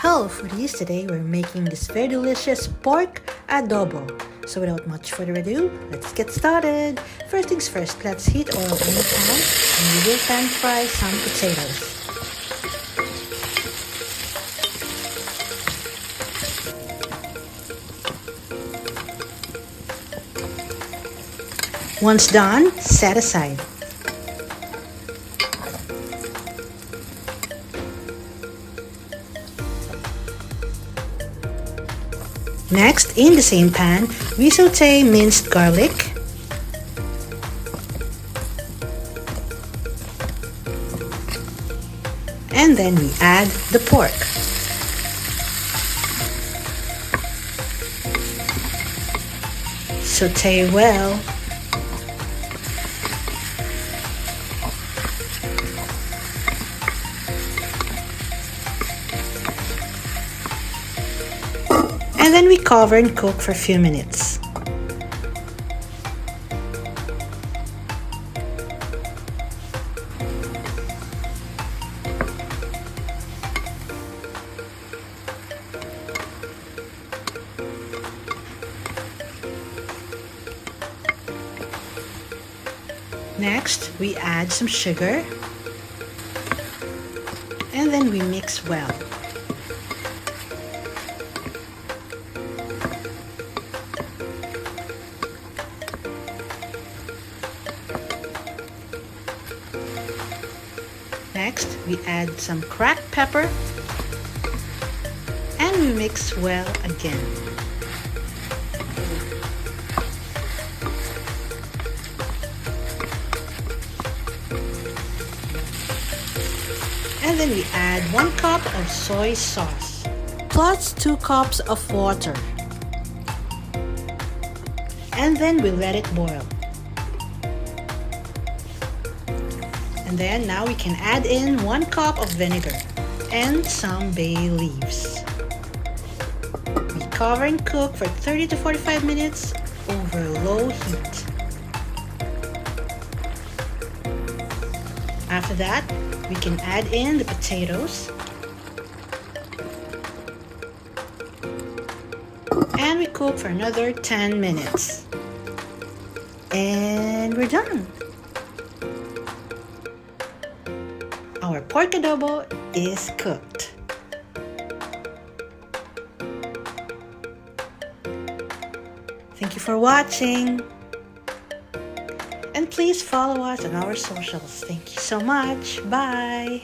Hello foodies, today we're making this very delicious pork adobo. So without much further ado, let's get started. First things first, let's heat oil in the pan and we will pan fry some potatoes. Once done, set aside. Next, in the same pan, we saute minced garlic, and then we add the pork. Saute well. And then we cover and cook for a few minutes. Next, we add some sugar and then we mix well. Next, we add some cracked pepper and we mix well again. And then we add 1 cup of soy sauce plus 2 cups of water. And then we let it boil. And then now we can add in 1 cup of vinegar and some bay leaves. We cover and cook for 30 to 45 minutes over low heat. After that, we can add in the potatoes and we cook for another 10 minutes. And we're done. Our pork adobo is cooked. Thank you for watching. And please follow us on our socials. Thank you so much. Bye.